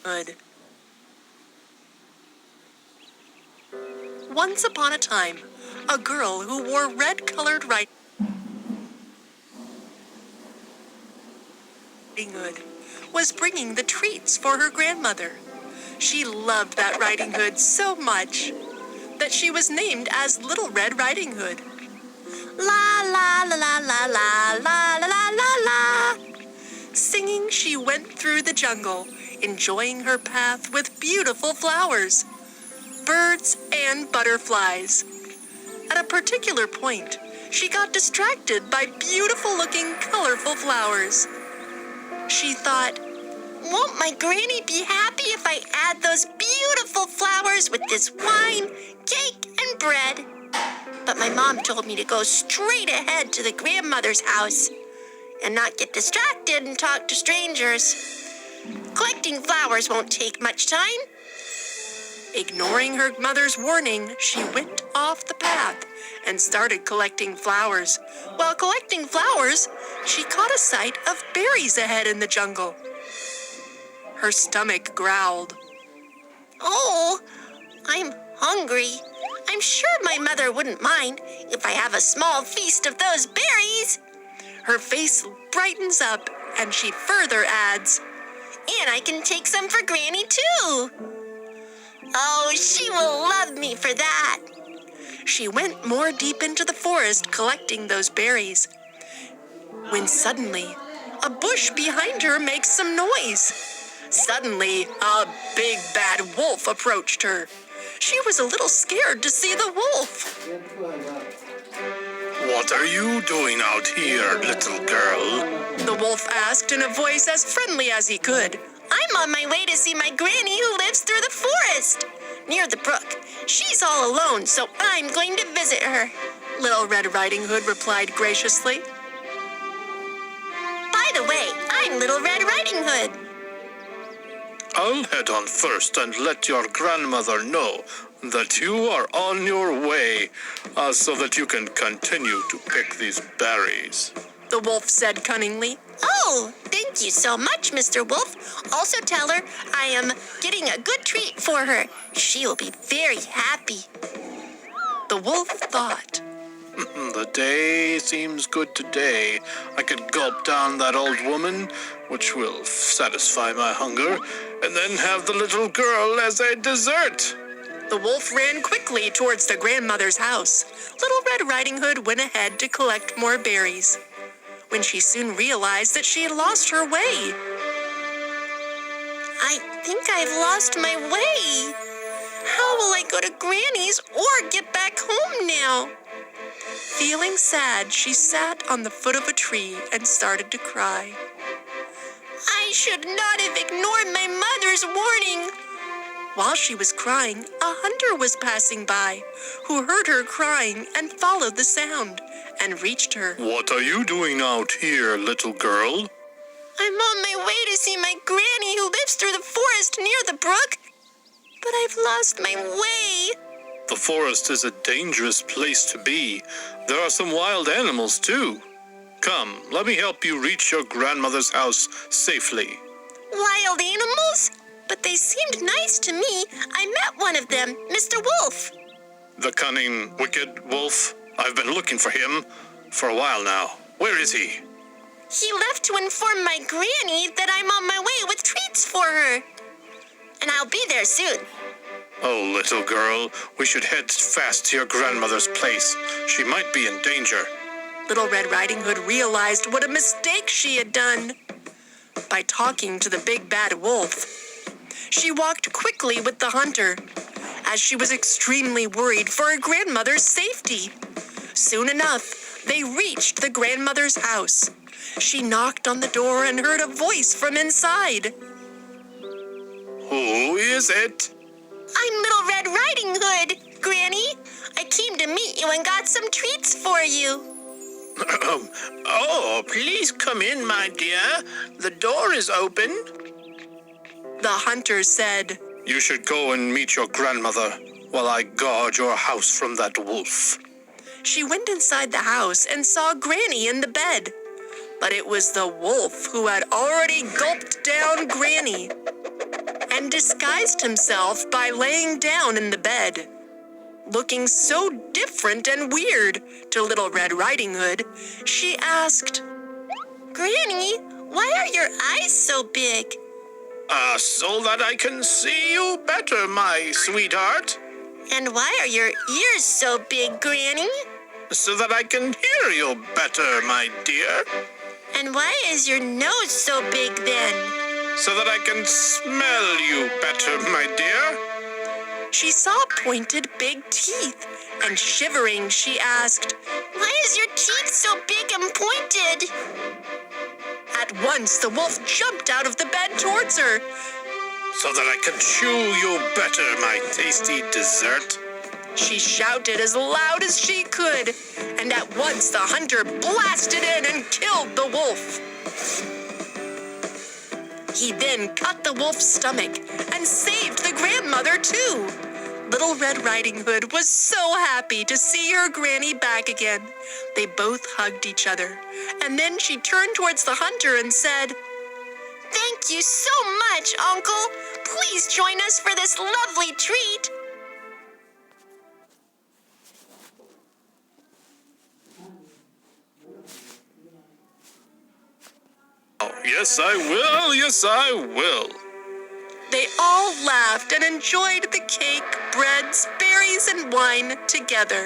Hood. Once upon a time, a girl who wore red-colored Riding Hood was bringing the treats for her grandmother. She loved that Riding Hood so much that she was named as Little Red Riding Hood. La la la la la la la la la la. Singing, she went through the jungle, enjoying her path with beautiful flowers, birds, and butterflies. At a particular point, she got distracted by beautiful-looking, colorful flowers. She thought, "Won't my granny be happy if I add those beautiful flowers with this wine, cake, and bread?" But my mom told me to go straight ahead to the grandmother's house and not get distracted and talk to strangers. Collecting flowers won't take much time. Ignoring her mother's warning, she went off the path and started collecting flowers. While collecting flowers, she caught a sight of berries ahead in the jungle. Her stomach growled. "Oh, I'm hungry. I'm sure my mother wouldn't mind if I have a small feast of those berries." Her face brightens up and she further adds, "And I can take some for Granny too. Oh, she will love me for that." She went more deep into the forest collecting those berries, when suddenly a bush behind her makes some noise. Suddenly, a big bad wolf approached her. She was a little scared to see the wolf. "What are you doing out here, little girl?" The wolf asked in a voice as friendly as he could. "I'm on my way to see my granny who lives through the forest, near the brook. She's all alone, so I'm going to visit her," Little Red Riding Hood replied graciously. "By the way, I'm Little Red Riding Hood." "I'll head on first and let your grandmother know that you are on your way, so that you can continue to pick these berries," the wolf said cunningly. "Oh, thank you so much, Mr. Wolf. Also tell her I am getting a good treat for her. She will be very happy." The wolf thought, "The day seems good today. I could gulp down that old woman, which will satisfy my hunger, and then have the little girl as a dessert." The wolf ran quickly towards the grandmother's house. Little Red Riding Hood went ahead to collect more berries, when she soon realized that she had lost her way. "I think I've lost my way. How will I go to Granny's or get back home now?" Feeling sad, she sat on the foot of a tree and started to cry. "I should not have ignored my mother's warning." While she was crying, a hunter was passing by, who heard her crying and followed the sound, and reached her. "What are you doing out here, little girl?" "I'm on my way to see my granny who lives through the forest near the brook, but I've lost my way." "The forest is a dangerous place to be. There are some wild animals, too. Come, let me help you reach your grandmother's house safely." "Wild animals? But they seemed nice to me. I met one of them, Mr. Wolf." "The cunning, wicked wolf? I've been looking for him for a while now. Where is he?" "He left to inform my granny that I'm on my way with treats for her. And I'll be there soon." "Oh, little girl, we should head fast to your grandmother's place. She might be in danger." Little Red Riding Hood realized what a mistake she had done. By talking to the big bad wolf, she walked quickly with the hunter, as she was extremely worried for her grandmother's safety. Soon enough, they reached the grandmother's house. She knocked on the door and heard a voice from inside. "Who is it?" "I'm Little Red Riding Hood, Granny. I came to meet you and got some treats for you." "Oh, please come in, my dear. The door is open." The hunter said, "You should go and meet your grandmother while I guard your house from that wolf." She went inside the house and saw Granny in the bed. But it was the wolf who had already gulped down Granny. and disguised himself by laying down in the bed. Looking so different and weird to Little Red Riding Hood, she asked, "Granny, why are your eyes so big?" So that I can see you better, my sweetheart. "And why are your ears so big, Granny?" So that I can hear you better, my dear. "And why is your nose so big then?" So that I can smell you better, my dear. She saw pointed big teeth, and shivering, she asked, "Why is your teeth so big and pointed?" At once, the wolf jumped out of the bed towards her. So that I can chew you better, my tasty dessert. She shouted as loud as she could, and at once the hunter blasted in and killed the wolf. He then cut the wolf's stomach and saved the grandmother too. Little Red Riding Hood was so happy to see her granny back again. They both hugged each other, and then she turned towards the hunter and said, "Thank you so much, Uncle. Please join us for this lovely treat." Oh, yes, I will. Yes, I will. They all laughed and enjoyed the cake, breads, berries, and wine together.